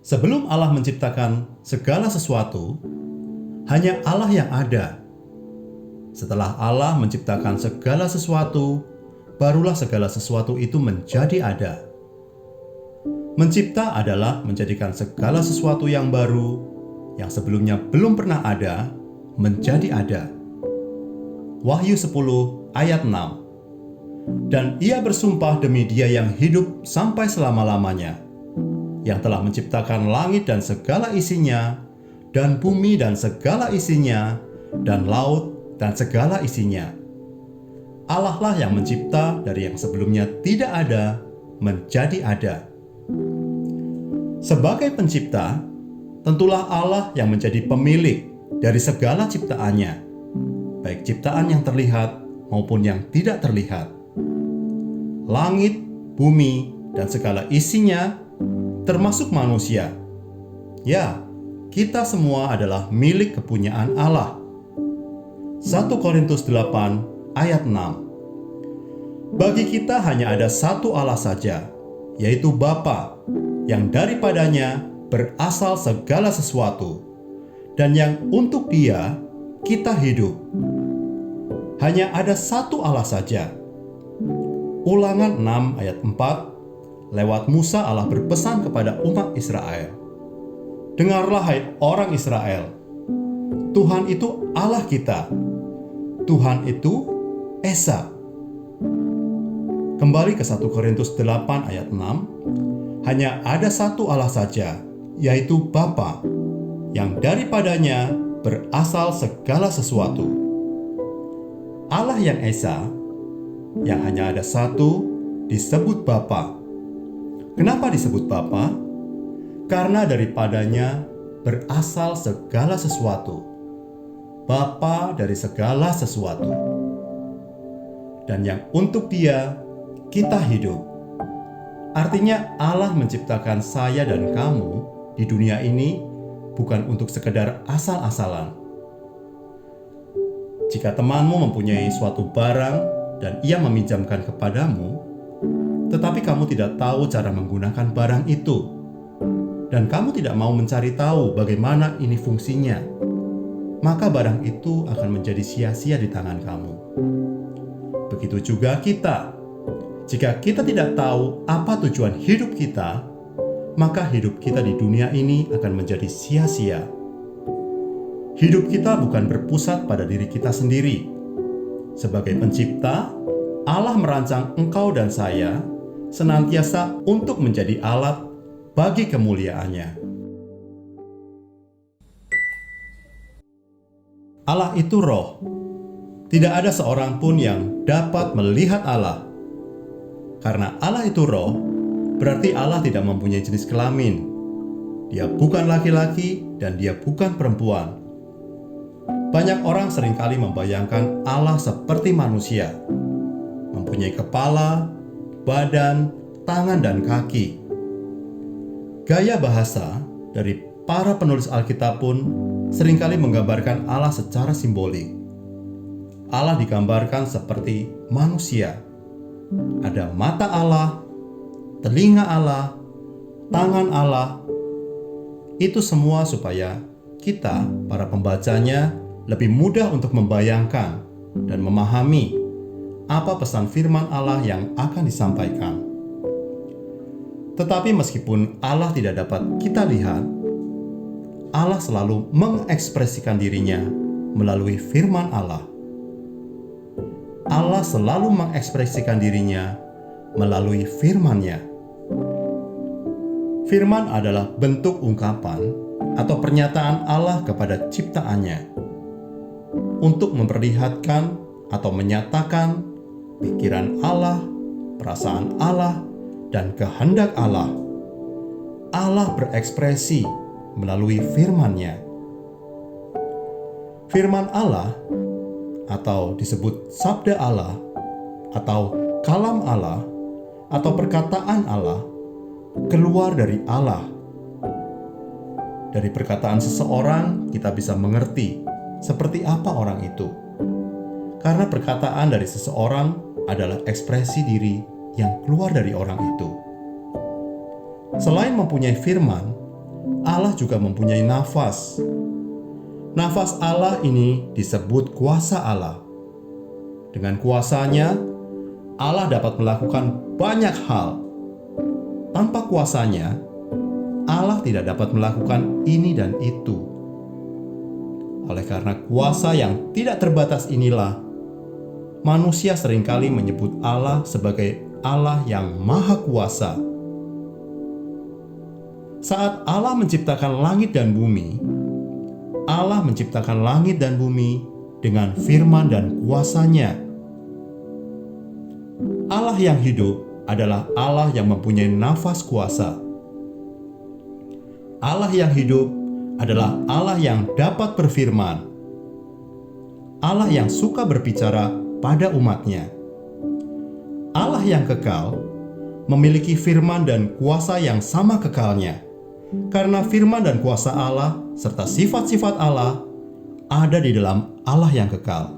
Sebelum Allah menciptakan segala sesuatu, hanya Allah yang ada. Setelah Allah menciptakan segala sesuatu, barulah segala sesuatu itu menjadi ada. Mencipta adalah menjadikan segala sesuatu yang baru, yang sebelumnya belum pernah ada, menjadi ada. Wahyu 10 ayat 6. Dan ia bersumpah demi Dia yang hidup sampai selama-lamanya, yang telah menciptakan langit dan segala isinya, dan bumi dan segala isinya, dan laut dan segala isinya. Allah lah yang mencipta dari yang sebelumnya tidak ada menjadi ada. Sebagai pencipta, tentulah Allah yang menjadi pemilik dari segala ciptaannya, baik ciptaan yang terlihat maupun yang tidak terlihat. Langit, bumi, dan segala isinya, termasuk manusia. Ya, kita semua adalah milik kepunyaan Allah. 1 Korintus 8 ayat 6. Bagi kita hanya ada satu Allah saja, yaitu Bapa, yang daripadanya berasal segala sesuatu, dan yang untuk Dia kita hidup. Hanya ada satu Allah saja. Ulangan 6 ayat 4, lewat Musa Allah berpesan kepada umat Israel. Dengarlah hai orang Israel, Tuhan itu Allah kita, Tuhan itu Esa. Kembali ke 1 Korintus 8 ayat 6, hanya ada satu Allah saja, yaitu Bapa, yang daripadanya berasal segala sesuatu. Allah yang Esa, yang hanya ada satu, disebut Bapa. Kenapa disebut Bapa? Karena daripadanya berasal segala sesuatu. Bapa dari segala sesuatu. Dan yang untuk Dia kita hidup. Artinya Allah menciptakan saya dan kamu di dunia ini bukan untuk sekedar asal-asalan. Jika temanmu mempunyai suatu barang dan ia meminjamkan kepadamu, tetapi kamu tidak tahu cara menggunakan barang itu, dan kamu tidak mau mencari tahu bagaimana ini fungsinya, maka barang itu akan menjadi sia-sia di tangan kamu. Begitu juga kita. Jika kita tidak tahu apa tujuan hidup kita, maka hidup kita di dunia ini akan menjadi sia-sia. Hidup kita bukan berpusat pada diri kita sendiri. Sebagai pencipta, Allah merancang engkau dan saya senantiasa untuk menjadi alat bagi kemuliaan-Nya. Allah itu roh. Tidak ada seorang pun yang dapat melihat Allah. Karena Allah itu roh, berarti Allah tidak mempunyai jenis kelamin. Dia bukan laki-laki dan Dia bukan perempuan. Banyak orang seringkali membayangkan Allah seperti manusia, mempunyai kepala, badan, tangan, dan kaki. Gaya bahasa dari para penulis Alkitab pun seringkali menggambarkan Allah secara simbolik. Allah digambarkan seperti manusia. Ada mata Allah, telinga Allah, tangan Allah. Itu semua supaya kita, para pembacanya, lebih mudah untuk membayangkan dan memahami apa pesan firman Allah yang akan disampaikan. Tetapi meskipun Allah tidak dapat kita lihat, Allah selalu mengekspresikan dirinya melalui firman Allah. Allah selalu mengekspresikan dirinya melalui firman-Nya. Firman adalah bentuk ungkapan atau pernyataan Allah kepada ciptaannya untuk memperlihatkan atau menyatakan pikiran Allah, perasaan Allah, dan kehendak Allah. Allah berekspresi melalui firman-Nya. Firman Allah atau disebut sabda Allah atau kalam Allah atau perkataan Allah keluar dari Allah. Dari perkataan seseorang kita bisa mengerti seperti apa orang itu. Karena perkataan dari seseorang adalah ekspresi diri yang keluar dari orang itu. Selain mempunyai firman, Allah juga mempunyai nafas. Nafas Allah ini disebut kuasa Allah. Dengan kuasanya, Allah dapat melakukan banyak hal. Tanpa kuasanya, Allah tidak dapat melakukan ini dan itu. Oleh karena kuasa yang tidak terbatas inilah, manusia seringkali menyebut Allah sebagai Allah yang Maha Kuasa. Saat Allah menciptakan langit dan bumi, Allah menciptakan langit dan bumi dengan firman dan kuasanya. Allah yang hidup adalah Allah yang mempunyai nafas kuasa. Allah yang hidup adalah Allah yang dapat berfirman. Allah yang suka berbicara pada umatnya. Allah yang kekal memiliki firman dan kuasa yang sama kekalnya. Karena firman dan kuasa Allah serta sifat-sifat Allah ada di dalam Allah yang kekal.